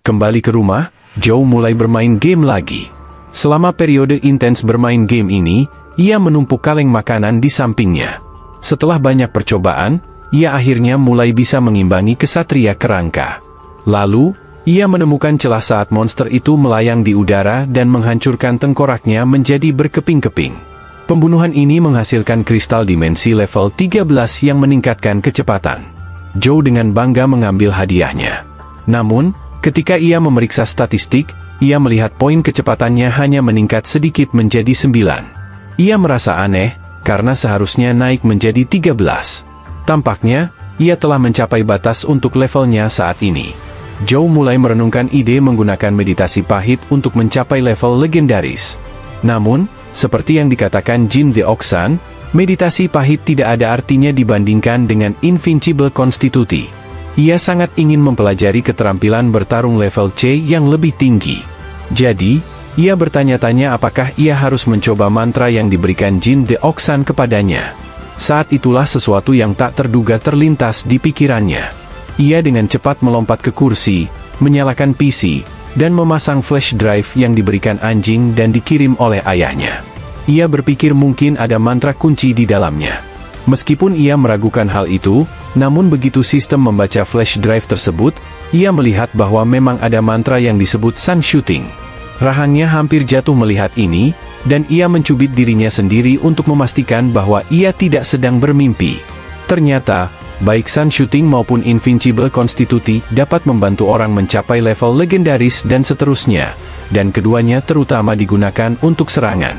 Kembali ke rumah, Joe mulai bermain game lagi. Selama periode intens bermain game ini, ia menumpuk kaleng makanan di sampingnya. Setelah banyak percobaan, ia akhirnya mulai bisa mengimbangi kesatria kerangka. Lalu, ia menemukan celah saat monster itu melayang di udara dan menghancurkan tengkoraknya menjadi berkeping-keping. Pembunuhan ini menghasilkan kristal dimensi level 13 yang meningkatkan kecepatan. Joe dengan bangga mengambil hadiahnya. Namun, ketika ia memeriksa statistik, ia melihat poin kecepatannya hanya meningkat sedikit menjadi 9. Ia merasa aneh, karena seharusnya naik menjadi 13. Tampaknya, ia telah mencapai batas untuk levelnya saat ini. Joe mulai merenungkan ide menggunakan meditasi pahit untuk mencapai level legendaris. Namun, seperti yang dikatakan Jin The Oxan, meditasi pahit tidak ada artinya dibandingkan dengan Invincible Constituti. Ia sangat ingin mempelajari keterampilan bertarung level C yang lebih tinggi. Jadi, ia bertanya-tanya apakah ia harus mencoba mantra yang diberikan Jin The Oxan kepadanya. Saat itulah sesuatu yang tak terduga terlintas di pikirannya. Ia dengan cepat melompat ke kursi, menyalakan PC, dan memasang flash drive yang diberikan anjing dan dikirim oleh ayahnya. Ia berpikir mungkin ada mantra kunci di dalamnya. Meskipun ia meragukan hal itu, namun begitu sistem membaca flash drive tersebut, ia melihat bahwa memang ada mantra yang disebut Sun Shooting. Rahangnya hampir jatuh melihat ini, dan ia mencubit dirinya sendiri untuk memastikan bahwa ia tidak sedang bermimpi. Ternyata, baik Sun Shooting maupun Invincible Constituti dapat membantu orang mencapai level legendaris dan seterusnya, dan keduanya terutama digunakan untuk serangan.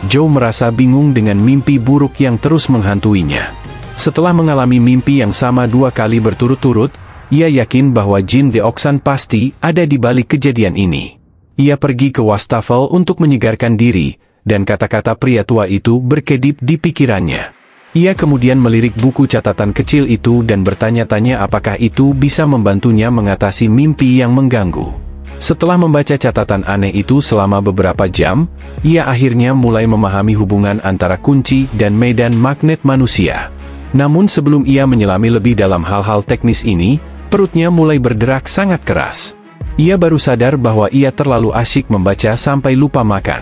Joe merasa bingung dengan mimpi buruk yang terus menghantuinya. Setelah mengalami mimpi yang sama 2 kali berturut-turut, ia yakin bahwa Jin The Oxan pasti ada di balik kejadian ini. Ia pergi ke wastafel untuk menyegarkan diri, dan kata-kata pria tua itu berkedip di pikirannya. Ia kemudian melirik buku catatan kecil itu dan bertanya-tanya apakah itu bisa membantunya mengatasi mimpi yang mengganggu. Setelah membaca catatan aneh itu selama beberapa jam, ia akhirnya mulai memahami hubungan antara kunci dan medan magnet manusia. Namun sebelum ia menyelami lebih dalam hal-hal teknis ini, perutnya mulai berderak sangat keras. Ia baru sadar bahwa ia terlalu asyik membaca sampai lupa makan.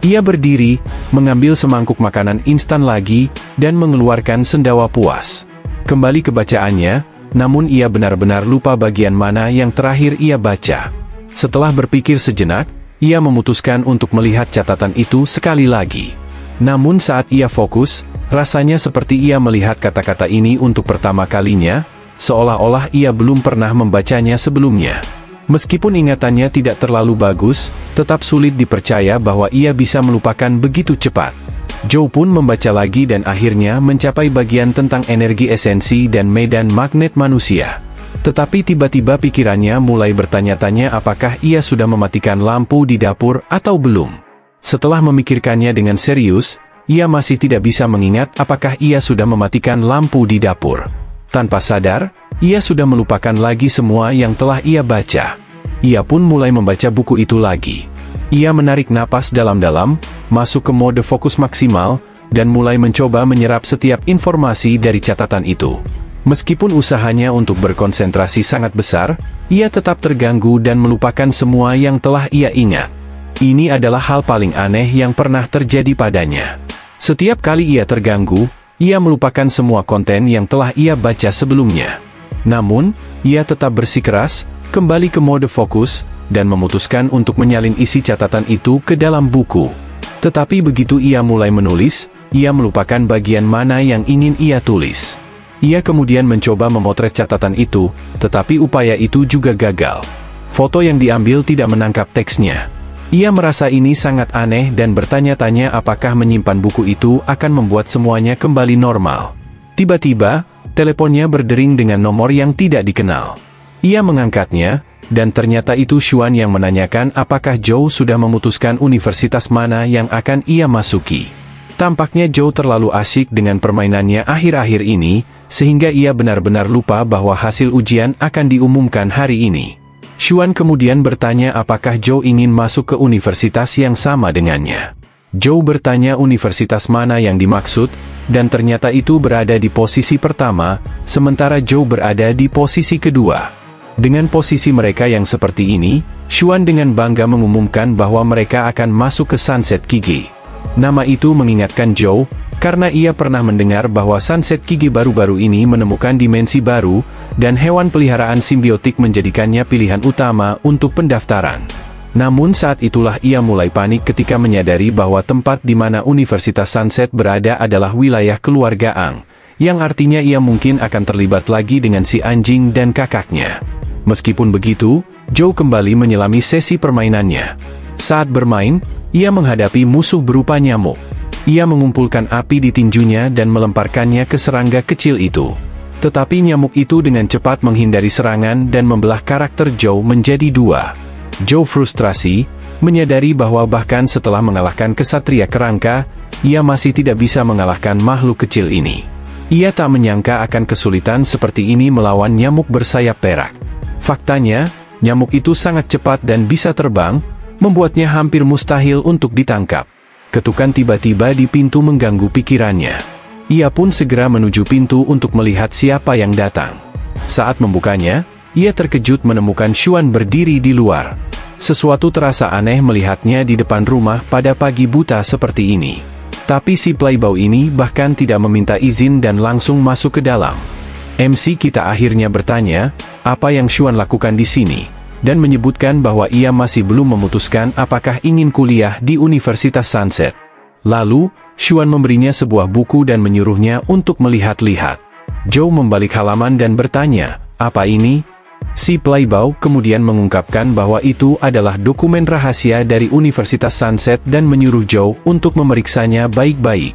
Ia berdiri, mengambil semangkuk makanan instan lagi, dan mengeluarkan sendawa puas. Kembali ke bacaannya, namun ia benar-benar lupa bagian mana yang terakhir ia baca. Setelah berpikir sejenak, ia memutuskan untuk melihat catatan itu sekali lagi. Namun saat ia fokus, rasanya seperti ia melihat kata-kata ini untuk pertama kalinya, seolah-olah ia belum pernah membacanya sebelumnya. Meskipun ingatannya tidak terlalu bagus, tetap sulit dipercaya bahwa ia bisa melupakan begitu cepat. Joe pun membaca lagi dan akhirnya mencapai bagian tentang energi esensi dan medan magnet manusia. Tetapi tiba-tiba pikirannya mulai bertanya-tanya apakah ia sudah mematikan lampu di dapur atau belum. Setelah memikirkannya dengan serius, ia masih tidak bisa mengingat apakah ia sudah mematikan lampu di dapur. Tanpa sadar, ia sudah melupakan lagi semua yang telah ia baca. Ia pun mulai membaca buku itu lagi. Ia menarik napas dalam-dalam, masuk ke mode fokus maksimal, dan mulai mencoba menyerap setiap informasi dari catatan itu. Meskipun usahanya untuk berkonsentrasi sangat besar, ia tetap terganggu dan melupakan semua yang telah ia ingat. Ini adalah hal paling aneh yang pernah terjadi padanya. Setiap kali ia terganggu, ia melupakan semua konten yang telah ia baca sebelumnya. Namun, ia tetap bersikeras, kembali ke mode fokus, dan memutuskan untuk menyalin isi catatan itu ke dalam buku. Tetapi begitu ia mulai menulis, ia melupakan bagian mana yang ingin ia tulis. Ia kemudian mencoba memotret catatan itu, tetapi upaya itu juga gagal. Foto yang diambil tidak menangkap teksnya. Ia merasa ini sangat aneh dan bertanya-tanya apakah menyimpan buku itu akan membuat semuanya kembali normal. Tiba-tiba, teleponnya berdering dengan nomor yang tidak dikenal. Ia mengangkatnya, dan ternyata itu Xuan yang menanyakan apakah Joe sudah memutuskan universitas mana yang akan ia masuki. Tampaknya Joe terlalu asyik dengan permainannya akhir-akhir ini, sehingga ia benar-benar lupa bahwa hasil ujian akan diumumkan hari ini. Xuan kemudian bertanya apakah Joe ingin masuk ke universitas yang sama dengannya. Joe bertanya universitas mana yang dimaksud, dan ternyata itu berada di posisi pertama, sementara Joe berada di posisi kedua. Dengan posisi mereka yang seperti ini, Xuan dengan bangga mengumumkan bahwa mereka akan masuk ke Sunset Kige. Nama itu mengingatkan Zhou, karena ia pernah mendengar bahwa Sunset Kige baru-baru ini menemukan dimensi baru, dan hewan peliharaan simbiotik menjadikannya pilihan utama untuk pendaftaran. Namun saat itulah ia mulai panik ketika menyadari bahwa tempat di mana Universitas Sunset berada adalah wilayah keluarga Ang, yang artinya ia mungkin akan terlibat lagi dengan si anjing dan kakaknya. Meskipun begitu, Zhou kembali menyelami sesi permainannya. Saat bermain, ia menghadapi musuh berupa nyamuk. Ia mengumpulkan api di tinjunya dan melemparkannya ke serangga kecil itu. Tetapi nyamuk itu dengan cepat menghindari serangan dan membelah karakter Zhou menjadi dua. Zhou frustrasi, menyadari bahwa bahkan setelah mengalahkan kesatria kerangka, ia masih tidak bisa mengalahkan makhluk kecil ini. Ia tak menyangka akan kesulitan seperti ini melawan nyamuk bersayap perak. Faktanya, nyamuk itu sangat cepat dan bisa terbang, membuatnya hampir mustahil untuk ditangkap. Ketukan tiba-tiba di pintu mengganggu pikirannya. Ia pun segera menuju pintu untuk melihat siapa yang datang. Saat membukanya, ia terkejut menemukan Xuan berdiri di luar. Sesuatu terasa aneh melihatnya di depan rumah pada pagi buta seperti ini. Tapi si playboy ini bahkan tidak meminta izin dan langsung masuk ke dalam. MC kita akhirnya bertanya, apa yang Xuan lakukan di sini, dan menyebutkan bahwa ia masih belum memutuskan apakah ingin kuliah di Universitas Sunset. Lalu, Xuan memberinya sebuah buku dan menyuruhnya untuk melihat-lihat. Zhou membalik halaman dan bertanya, apa ini? Si playboy kemudian mengungkapkan bahwa itu adalah dokumen rahasia dari Universitas Sunset dan menyuruh Zhou untuk memeriksanya baik-baik.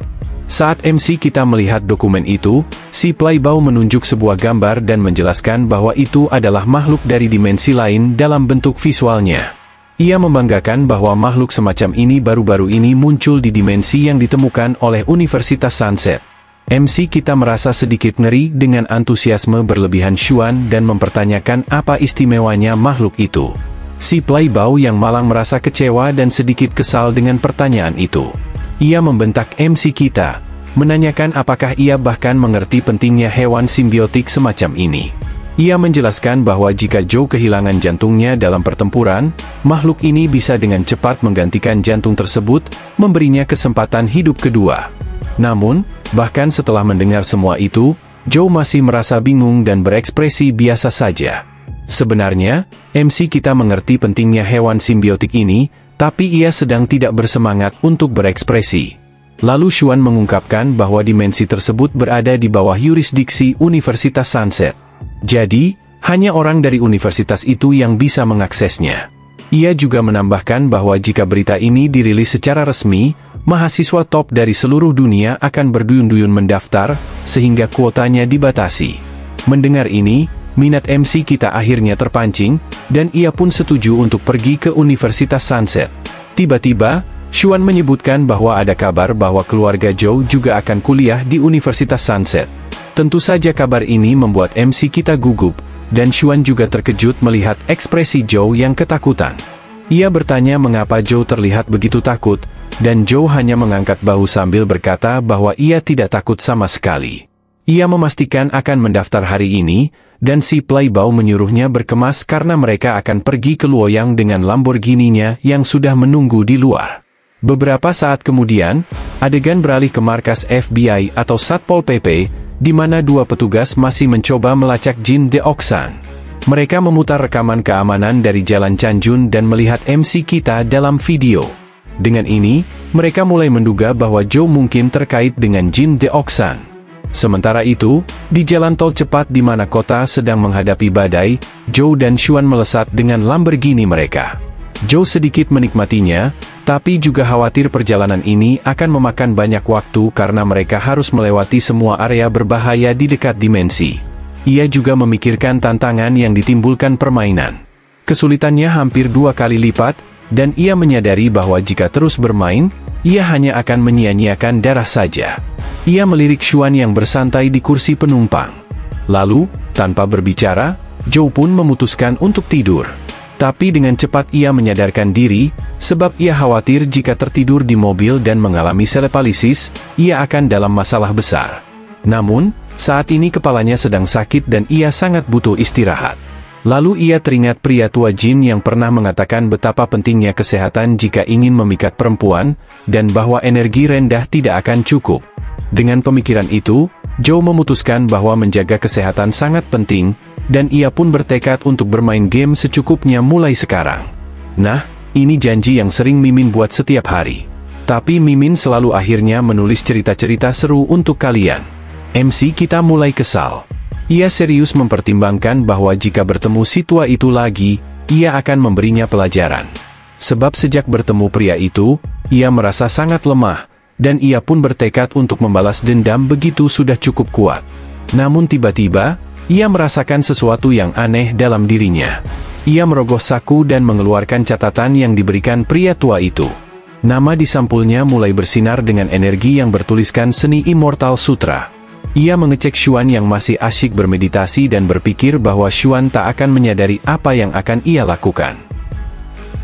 Saat MC kita melihat dokumen itu, si playboy menunjuk sebuah gambar dan menjelaskan bahwa itu adalah makhluk dari dimensi lain dalam bentuk visualnya. Ia membanggakan bahwa makhluk semacam ini baru-baru ini muncul di dimensi yang ditemukan oleh Universitas Sunset. MC kita merasa sedikit ngeri dengan antusiasme berlebihan Xuan dan mempertanyakan apa istimewanya makhluk itu. Si playboy yang malang merasa kecewa dan sedikit kesal dengan pertanyaan itu. Ia membentak MC kita, menanyakan apakah ia bahkan mengerti pentingnya hewan simbiotik semacam ini. Ia menjelaskan bahwa jika Zhou kehilangan jantungnya dalam pertempuran, makhluk ini bisa dengan cepat menggantikan jantung tersebut, memberinya kesempatan hidup kedua. Namun, bahkan setelah mendengar semua itu, Zhou masih merasa bingung dan berekspresi biasa saja. Sebenarnya, MC kita mengerti pentingnya hewan simbiotik ini, tapi ia sedang tidak bersemangat untuk berekspresi. Lalu Xuan mengungkapkan bahwa dimensi tersebut berada di bawah yurisdiksi Universitas Sunset. Jadi, hanya orang dari universitas itu yang bisa mengaksesnya. Ia juga menambahkan bahwa jika berita ini dirilis secara resmi, mahasiswa top dari seluruh dunia akan berduyun-duyun mendaftar, sehingga kuotanya dibatasi. Mendengar ini, minat MC kita akhirnya terpancing, dan ia pun setuju untuk pergi ke Universitas Sunset. Tiba-tiba, Xuan menyebutkan bahwa ada kabar bahwa keluarga Zhou juga akan kuliah di Universitas Sunset. Tentu saja kabar ini membuat MC kita gugup, dan Xuan juga terkejut melihat ekspresi Zhou yang ketakutan. Ia bertanya mengapa Zhou terlihat begitu takut, dan Zhou hanya mengangkat bahu sambil berkata bahwa ia tidak takut sama sekali. Ia memastikan akan mendaftar hari ini, dan si playboy menyuruhnya berkemas karena mereka akan pergi ke Luoyang dengan Lamborghini-nya yang sudah menunggu di luar. Beberapa saat kemudian, adegan beralih ke markas FBI atau Satpol PP, di mana dua petugas masih mencoba melacak Jin Deoksan. Mereka memutar rekaman keamanan dari Jalan Chanjun dan melihat MC kita dalam video. Dengan ini, mereka mulai menduga bahwa Zhou mungkin terkait dengan Jin Deoksan. Sementara itu, di jalan tol cepat di mana kota sedang menghadapi badai, Zhou dan Xuan melesat dengan Lamborghini mereka. Zhou sedikit menikmatinya, tapi juga khawatir perjalanan ini akan memakan banyak waktu karena mereka harus melewati semua area berbahaya di dekat dimensi. Ia juga memikirkan tantangan yang ditimbulkan permainan. Kesulitannya hampir 2 kali lipat, dan ia menyadari bahwa jika terus bermain, ia hanya akan menyia-nyiakan darah saja. Ia melirik Xuan yang bersantai di kursi penumpang. Lalu, tanpa berbicara, Zhou pun memutuskan untuk tidur. Tapi dengan cepat ia menyadarkan diri, sebab ia khawatir jika tertidur di mobil dan mengalami selepalisis, ia akan dalam masalah besar. Namun, saat ini kepalanya sedang sakit dan ia sangat butuh istirahat. Lalu ia teringat pria tua Jin yang pernah mengatakan betapa pentingnya kesehatan jika ingin memikat perempuan, dan bahwa energi rendah tidak akan cukup. Dengan pemikiran itu, Joe memutuskan bahwa menjaga kesehatan sangat penting, dan ia pun bertekad untuk bermain game secukupnya mulai sekarang. Nah, ini janji yang sering Mimin buat setiap hari. Tapi Mimin selalu akhirnya menulis cerita-cerita seru untuk kalian. MC kita mulai kesal. Ia serius mempertimbangkan bahwa jika bertemu si tua itu lagi, ia akan memberinya pelajaran. Sebab sejak bertemu pria itu, ia merasa sangat lemah, dan ia pun bertekad untuk membalas dendam begitu sudah cukup kuat. Namun tiba-tiba, ia merasakan sesuatu yang aneh dalam dirinya. Ia merogoh saku dan mengeluarkan catatan yang diberikan pria tua itu. Nama di sampulnya mulai bersinar dengan energi yang bertuliskan Seni Immortal Sutra. Ia mengecek Xuan yang masih asyik bermeditasi dan berpikir bahwa Xuan tak akan menyadari apa yang akan ia lakukan.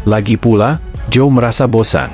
Lagi pula, Joe merasa bosan.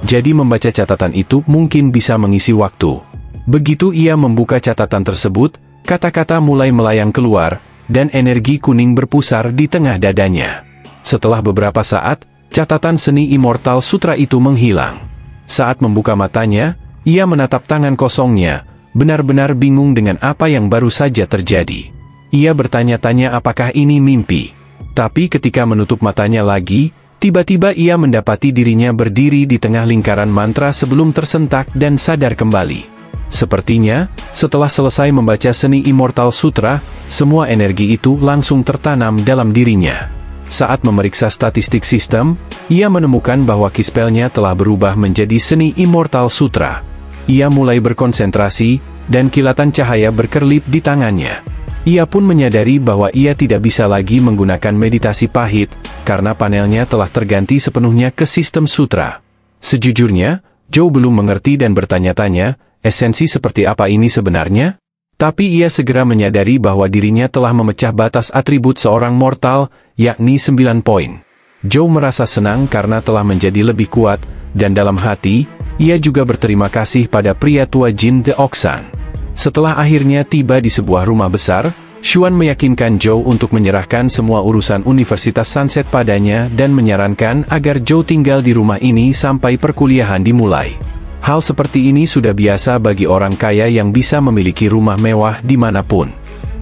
Jadi membaca catatan itu mungkin bisa mengisi waktu. Begitu ia membuka catatan tersebut, kata-kata mulai melayang keluar, dan energi kuning berpusar di tengah dadanya. Setelah beberapa saat, catatan Seni Immortal Sutra itu menghilang. Saat membuka matanya, ia menatap tangan kosongnya, benar-benar bingung dengan apa yang baru saja terjadi. Ia bertanya-tanya apakah ini mimpi. Tapi ketika menutup matanya lagi, tiba-tiba ia mendapati dirinya berdiri di tengah lingkaran mantra sebelum tersentak dan sadar kembali. Sepertinya, setelah selesai membaca Seni Immortal Sutra, semua energi itu langsung tertanam dalam dirinya. Saat memeriksa statistik sistem, ia menemukan bahwa kispelnya telah berubah menjadi Seni Immortal Sutra. Ia mulai berkonsentrasi, dan kilatan cahaya berkerlip di tangannya. Ia pun menyadari bahwa ia tidak bisa lagi menggunakan meditasi pahit, karena panelnya telah terganti sepenuhnya ke sistem sutra. Sejujurnya, Joe belum mengerti dan bertanya-tanya, esensi seperti apa ini sebenarnya? Tapi ia segera menyadari bahwa dirinya telah memecah batas atribut seorang mortal, yakni 9 poin. Joe merasa senang karena telah menjadi lebih kuat, dan dalam hati, ia juga berterima kasih pada pria tua Jin The Oxan. Setelah akhirnya tiba di sebuah rumah besar, Xuan meyakinkan Joe untuk menyerahkan semua urusan Universitas Sunset padanya dan menyarankan agar Joe tinggal di rumah ini sampai perkuliahan dimulai. Hal seperti ini sudah biasa bagi orang kaya yang bisa memiliki rumah mewah dimanapun.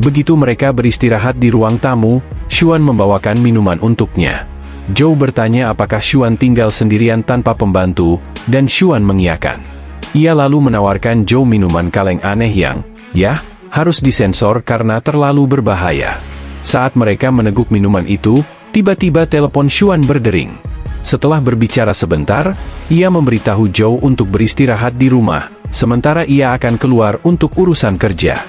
Begitu mereka beristirahat di ruang tamu, Xuan membawakan minuman untuknya. Joe bertanya apakah Xuan tinggal sendirian tanpa pembantu, dan Xuan mengiyakan. Ia lalu menawarkan Joe minuman kaleng aneh yang, harus disensor karena terlalu berbahaya. Saat mereka meneguk minuman itu, tiba-tiba telepon Xuan berdering. Setelah berbicara sebentar, ia memberitahu Joe untuk beristirahat di rumah, sementara ia akan keluar untuk urusan kerja.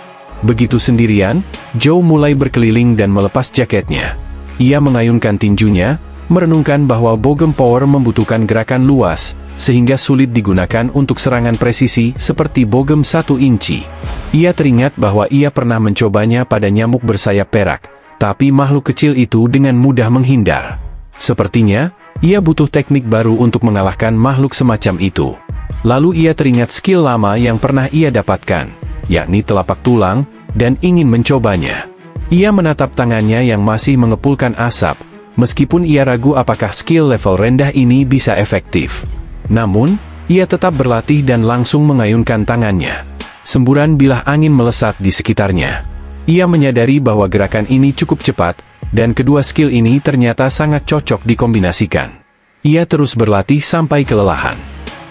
Begitu sendirian, Joe mulai berkeliling dan melepas jaketnya. Ia mengayunkan tinjunya, merenungkan bahwa Bogem Power membutuhkan gerakan luas, sehingga sulit digunakan untuk serangan presisi seperti Bogem 1 inci. Ia teringat bahwa ia pernah mencobanya pada nyamuk bersayap perak, tapi makhluk kecil itu dengan mudah menghindar. Sepertinya, ia butuh teknik baru untuk mengalahkan makhluk semacam itu. Lalu ia teringat skill lama yang pernah ia dapatkan, yakni telapak tulang, dan ingin mencobanya. Ia menatap tangannya yang masih mengepulkan asap, meskipun ia ragu apakah skill level rendah ini bisa efektif. Namun, ia tetap berlatih dan langsung mengayunkan tangannya. Semburan bilah angin melesat di sekitarnya. Ia menyadari bahwa gerakan ini cukup cepat, dan kedua skill ini ternyata sangat cocok dikombinasikan. Ia terus berlatih sampai kelelahan.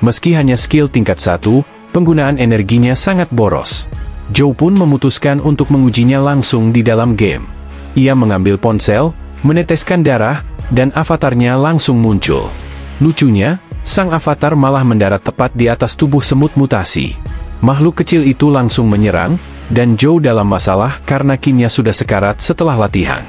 Meski hanya skill tingkat 1, penggunaan energinya sangat boros. Joe pun memutuskan untuk mengujinya langsung di dalam game. Ia mengambil ponsel, meneteskan darah, dan avatarnya langsung muncul. Lucunya, sang avatar malah mendarat tepat di atas tubuh semut mutasi. Makhluk kecil itu langsung menyerang, dan Joe dalam masalah karena Qinnya sudah sekarat setelah latihan.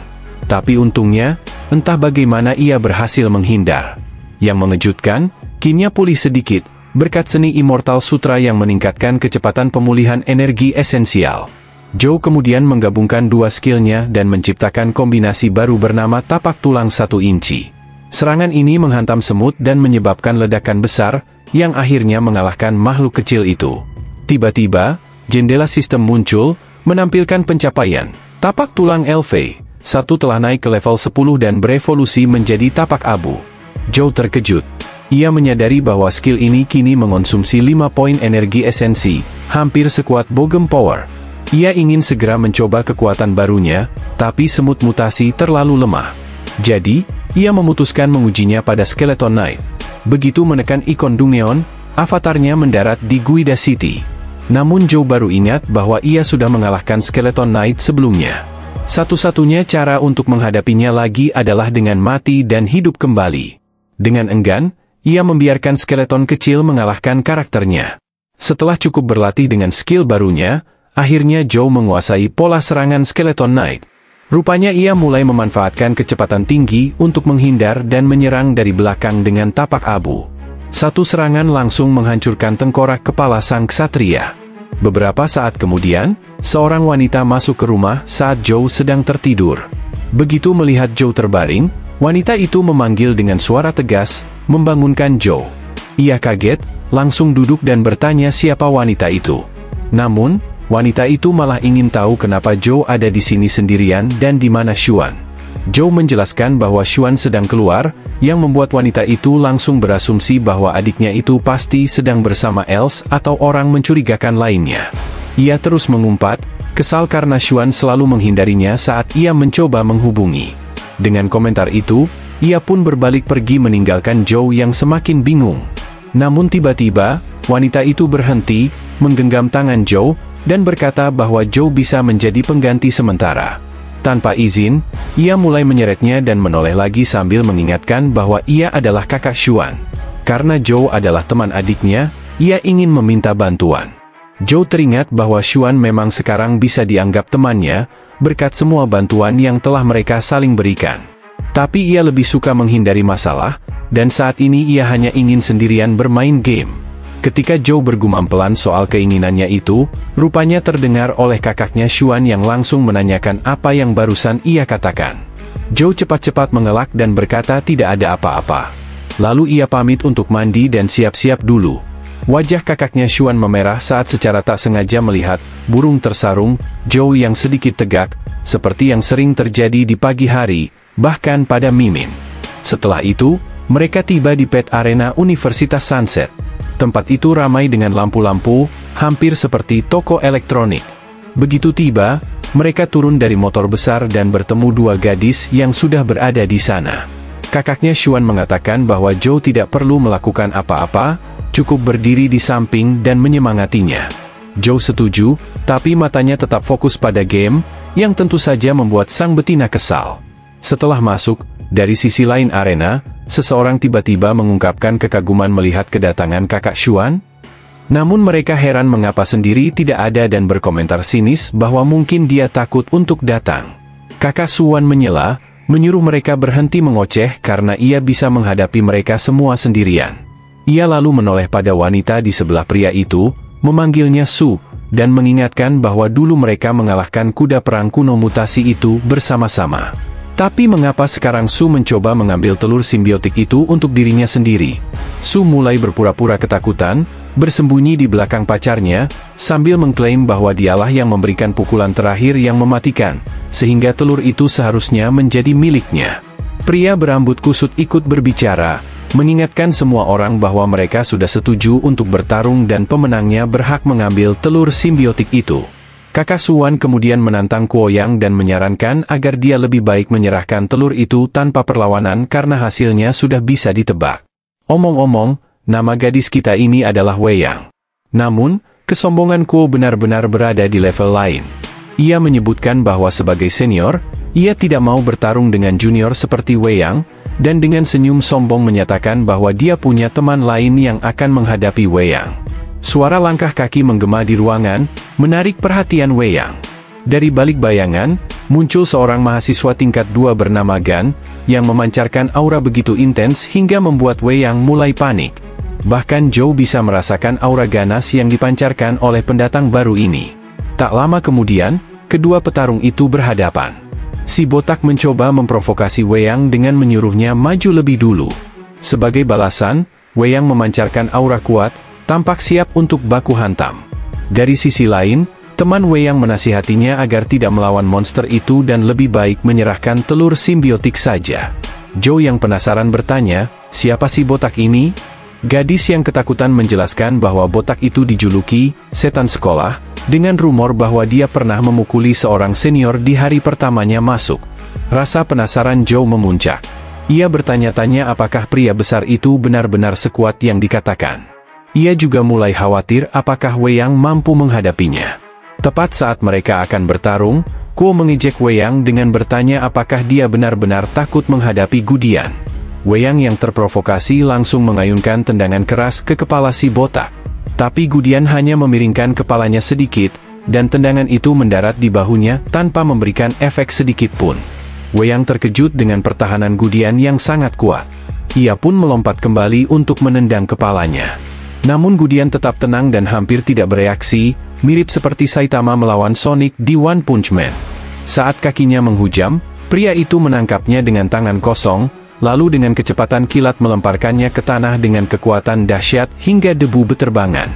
Tapi untungnya, entah bagaimana ia berhasil menghindar. Yang mengejutkan, Qinnya pulih sedikit, berkat Seni Immortal Sutra yang meningkatkan kecepatan pemulihan energi esensial. Joe kemudian menggabungkan dua skillnya dan menciptakan kombinasi baru bernama Tapak Tulang 1 inci. Serangan ini menghantam semut dan menyebabkan ledakan besar, yang akhirnya mengalahkan makhluk kecil itu. Tiba-tiba, jendela sistem muncul, menampilkan pencapaian Tapak Tulang LV, Satu telah naik ke level 10 dan berevolusi menjadi tapak abu. Zhou terkejut. Ia menyadari bahwa skill ini kini mengonsumsi 5 poin energi esensi, hampir sekuat Bogem Power. Ia ingin segera mencoba kekuatan barunya, tapi semut mutasi terlalu lemah. Jadi, ia memutuskan mengujinya pada Skeleton Knight. Begitu menekan ikon Dungeon, avatarnya mendarat di Guida City. Namun Zhou baru ingat bahwa ia sudah mengalahkan Skeleton Knight sebelumnya. Satu-satunya cara untuk menghadapinya lagi adalah dengan mati dan hidup kembali. Dengan enggan, ia membiarkan skeleton kecil mengalahkan karakternya. Setelah cukup berlatih dengan skill barunya, akhirnya Zhou menguasai pola serangan Skeleton Knight. Rupanya ia mulai memanfaatkan kecepatan tinggi untuk menghindar dan menyerang dari belakang dengan tapak abu. Satu serangan langsung menghancurkan tengkorak kepala sang ksatria. Beberapa saat kemudian, seorang wanita masuk ke rumah saat Zhou sedang tertidur. Begitu melihat Zhou terbaring, wanita itu memanggil dengan suara tegas, membangunkan Zhou. Ia kaget, langsung duduk dan bertanya siapa wanita itu. Namun, wanita itu malah ingin tahu kenapa Zhou ada di sini sendirian dan di mana Xuan. Zhou menjelaskan bahwa Xuan sedang keluar, yang membuat wanita itu langsung berasumsi bahwa adiknya itu pasti sedang bersama Els atau orang mencurigakan lainnya. Ia terus mengumpat, kesal karena Xuan selalu menghindarinya saat ia mencoba menghubungi. Dengan komentar itu, ia pun berbalik pergi meninggalkan Zhou yang semakin bingung. Namun tiba-tiba, wanita itu berhenti, menggenggam tangan Zhou, dan berkata bahwa Zhou bisa menjadi pengganti sementara. Tanpa izin, ia mulai menyeretnya dan menoleh lagi sambil mengingatkan bahwa ia adalah kakak Xuan. Karena Zhou adalah teman adiknya, ia ingin meminta bantuan. Zhou teringat bahwa Xuan memang sekarang bisa dianggap temannya, berkat semua bantuan yang telah mereka saling berikan. Tapi ia lebih suka menghindari masalah, dan saat ini ia hanya ingin sendirian bermain game. Ketika Zhou bergumam pelan soal keinginannya itu, rupanya terdengar oleh kakaknya Xuan yang langsung menanyakan apa yang barusan ia katakan. Zhou cepat-cepat mengelak dan berkata tidak ada apa-apa. Lalu ia pamit untuk mandi dan siap-siap dulu. Wajah kakaknya Xuan memerah saat secara tak sengaja melihat burung tersarung Zhou yang sedikit tegak, seperti yang sering terjadi di pagi hari, bahkan pada Mimin. Setelah itu, mereka tiba di Pet Arena Universitas Sunset. Tempat itu ramai dengan lampu-lampu, hampir seperti toko elektronik. Begitu tiba, mereka turun dari motor besar dan bertemu dua gadis yang sudah berada di sana. Kakaknya Xuan mengatakan bahwa Zhou tidak perlu melakukan apa-apa, cukup berdiri di samping dan menyemangatinya. Zhou setuju, tapi matanya tetap fokus pada game, yang tentu saja membuat sang betina kesal. Setelah masuk, dari sisi lain arena, seseorang tiba-tiba mengungkapkan kekaguman melihat kedatangan kakak Xuan. Namun mereka heran mengapa sendiri tidak ada dan berkomentar sinis bahwa mungkin dia takut untuk datang. Kakak Xuan menyela, menyuruh mereka berhenti mengoceh karena ia bisa menghadapi mereka semua sendirian. Ia lalu menoleh pada wanita di sebelah pria itu, memanggilnya Su, dan mengingatkan bahwa dulu mereka mengalahkan kuda perang kuno mutasi itu bersama-sama. Tapi mengapa sekarang Su mencoba mengambil telur simbiotik itu untuk dirinya sendiri? Su mulai berpura-pura ketakutan, bersembunyi di belakang pacarnya, sambil mengklaim bahwa dialah yang memberikan pukulan terakhir yang mematikan, sehingga telur itu seharusnya menjadi miliknya. Pria berambut kusut ikut berbicara, mengingatkan semua orang bahwa mereka sudah setuju untuk bertarung dan pemenangnya berhak mengambil telur simbiotik itu. Kakak Xuan kemudian menantang Kuoyang dan menyarankan agar dia lebih baik menyerahkan telur itu tanpa perlawanan karena hasilnya sudah bisa ditebak. Omong-omong, nama gadis kita ini adalah Wei Yang. Namun, kesombongan Kuo benar-benar berada di level lain. Ia menyebutkan bahwa sebagai senior, ia tidak mau bertarung dengan junior seperti Wei Yang, dan dengan senyum sombong menyatakan bahwa dia punya teman lain yang akan menghadapi Wei Yang. Suara langkah kaki menggema di ruangan, menarik perhatian Wei Yang. Dari balik bayangan, muncul seorang mahasiswa tingkat 2 bernama Gan, yang memancarkan aura begitu intens hingga membuat Wei Yang mulai panik. Bahkan Zhou bisa merasakan aura ganas yang dipancarkan oleh pendatang baru ini. Tak lama kemudian, kedua petarung itu berhadapan. Si botak mencoba memprovokasi Wei Yang dengan menyuruhnya maju lebih dulu. Sebagai balasan, Wei Yang memancarkan aura kuat, tampak siap untuk baku hantam. Dari sisi lain, Teman Wei Yang menasihatinya agar tidak melawan monster itu dan lebih baik menyerahkan telur simbiotik saja. Zhou yang penasaran bertanya, siapa si botak ini? Gadis yang ketakutan menjelaskan bahwa botak itu dijuluki setan sekolah, dengan rumor bahwa dia pernah memukuli seorang senior di hari pertamanya masuk. Rasa penasaran Zhou memuncak. Ia bertanya-tanya apakah pria besar itu benar-benar sekuat yang dikatakan. Ia juga mulai khawatir apakah Wei Yang mampu menghadapinya. Tepat saat mereka akan bertarung, Kuo mengejek Wei Yang dengan bertanya apakah dia benar-benar takut menghadapi Gudian. Wei Yang yang terprovokasi langsung mengayunkan tendangan keras ke kepala si botak. Tapi Gudian hanya memiringkan kepalanya sedikit, dan tendangan itu mendarat di bahunya tanpa memberikan efek sedikit pun. Wei Yang terkejut dengan pertahanan Gudian yang sangat kuat. Ia pun melompat kembali untuk menendang kepalanya. Namun Gudian tetap tenang dan hampir tidak bereaksi, mirip seperti Saitama melawan Sonic di One Punch Man. Saat kakinya menghujam, pria itu menangkapnya dengan tangan kosong, lalu dengan kecepatan kilat melemparkannya ke tanah dengan kekuatan dahsyat hingga debu beterbangan.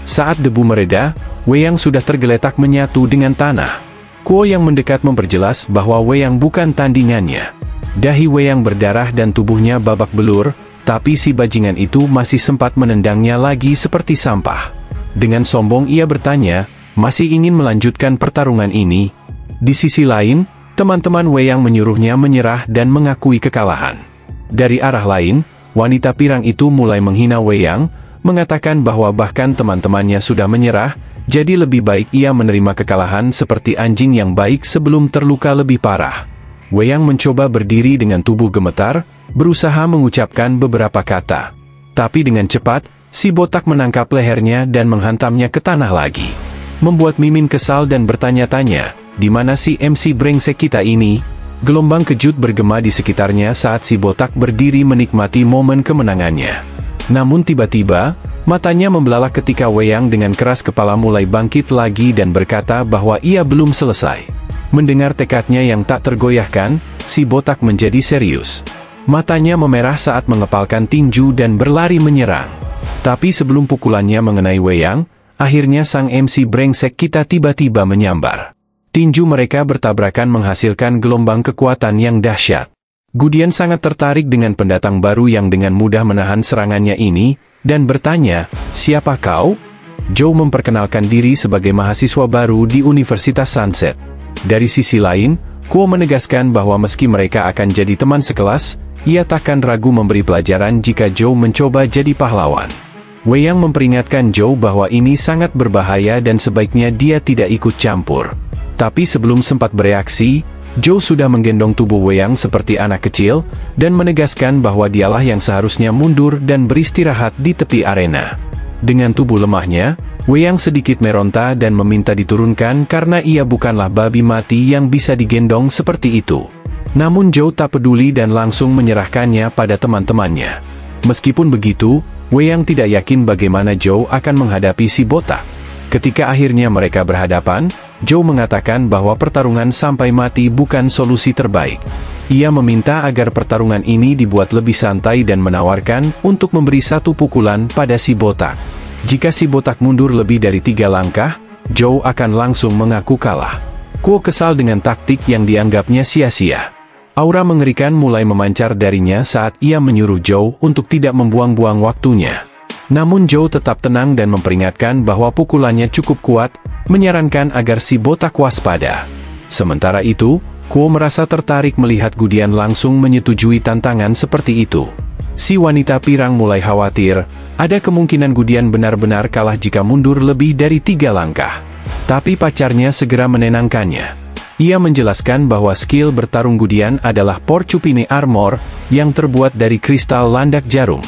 Saat debu mereda, Wei Yang sudah tergeletak menyatu dengan tanah. Kuo yang mendekat memperjelas bahwa Wei Yang bukan tandingannya. Dahi Wei Yang berdarah dan tubuhnya babak belur, tapi si bajingan itu masih sempat menendangnya lagi seperti sampah. Dengan sombong ia bertanya, masih ingin melanjutkan pertarungan ini? Di sisi lain, teman-teman Wei Yang menyuruhnya menyerah dan mengakui kekalahan. Dari arah lain, wanita pirang itu mulai menghina Wei Yang, mengatakan bahwa bahkan teman-temannya sudah menyerah, jadi lebih baik ia menerima kekalahan seperti anjing yang baik sebelum terluka lebih parah. Wei Yang mencoba berdiri dengan tubuh gemetar, berusaha mengucapkan beberapa kata. Tapi dengan cepat, si botak menangkap lehernya dan menghantamnya ke tanah lagi. Membuat Mimin kesal dan bertanya-tanya, di mana si MC brengsek kita ini? Gelombang kejut bergema di sekitarnya saat si botak berdiri menikmati momen kemenangannya. Namun tiba-tiba, matanya membelalak ketika Wei Yang dengan keras kepala mulai bangkit lagi dan berkata bahwa ia belum selesai. Mendengar tekadnya yang tak tergoyahkan, si botak menjadi serius. Matanya memerah saat mengepalkan tinju dan berlari menyerang. Tapi sebelum pukulannya mengenai Wei Yang, akhirnya sang MC brengsek kita tiba-tiba menyambar. Tinju mereka bertabrakan menghasilkan gelombang kekuatan yang dahsyat. Gudian sangat tertarik dengan pendatang baru yang dengan mudah menahan serangannya ini, dan bertanya, siapa kau? Zhou memperkenalkan diri sebagai mahasiswa baru di Universitas Sunset. Dari sisi lain, Kuo menegaskan bahwa meski mereka akan jadi teman sekelas, ia takkan ragu memberi pelajaran jika Zhou mencoba jadi pahlawan. Wei Yang memperingatkan Zhou bahwa ini sangat berbahaya dan sebaiknya dia tidak ikut campur. Tapi sebelum sempat bereaksi, Zhou sudah menggendong tubuh Wei Yang seperti anak kecil, dan menegaskan bahwa dialah yang seharusnya mundur dan beristirahat di tepi arena. Dengan tubuh lemahnya, Wei Yang sedikit meronta dan meminta diturunkan karena ia bukanlah babi mati yang bisa digendong seperti itu. Namun Zhou tak peduli dan langsung menyerahkannya pada teman-temannya. Meskipun begitu, Wei Yang tidak yakin bagaimana Zhou akan menghadapi si botak. Ketika akhirnya mereka berhadapan, Zhou mengatakan bahwa pertarungan sampai mati bukan solusi terbaik. Ia meminta agar pertarungan ini dibuat lebih santai dan menawarkan untuk memberi satu pukulan pada si botak. Jika si botak mundur lebih dari 3 langkah, Zhou akan langsung mengaku kalah. Kuo kesal dengan taktik yang dianggapnya sia-sia. Aura mengerikan mulai memancar darinya saat ia menyuruh Zhou untuk tidak membuang-buang waktunya. Namun Zhou tetap tenang dan memperingatkan bahwa pukulannya cukup kuat, menyarankan agar si botak waspada. Sementara itu, Kuo merasa tertarik melihat Gudian langsung menyetujui tantangan seperti itu. Si wanita pirang mulai khawatir, ada kemungkinan Gudian benar-benar kalah jika mundur lebih dari 3 langkah. Tapi pacarnya segera menenangkannya. Ia menjelaskan bahwa skill bertarung Gudian adalah Porcupine Armor, yang terbuat dari kristal landak jarum.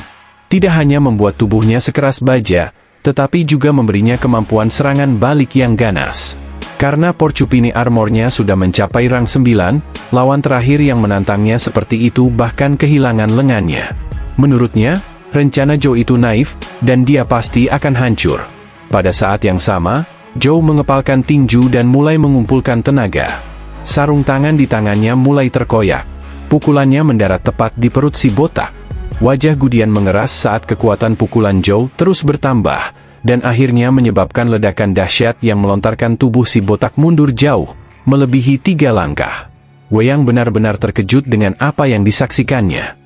Tidak hanya membuat tubuhnya sekeras baja, tetapi juga memberinya kemampuan serangan balik yang ganas. Karena Porcupine Armornya sudah mencapai rang 9, lawan terakhir yang menantangnya seperti itu bahkan kehilangan lengannya. Menurutnya, rencana Zhou itu naif, dan dia pasti akan hancur. Pada saat yang sama, Zhou mengepalkan tinju dan mulai mengumpulkan tenaga. Sarung tangan di tangannya mulai terkoyak. Pukulannya mendarat tepat di perut si botak. Wajah Gudian mengeras saat kekuatan pukulan Zhou terus bertambah, dan akhirnya menyebabkan ledakan dahsyat yang melontarkan tubuh si botak mundur jauh, melebihi 3 langkah. Wei Yang benar-benar terkejut dengan apa yang disaksikannya.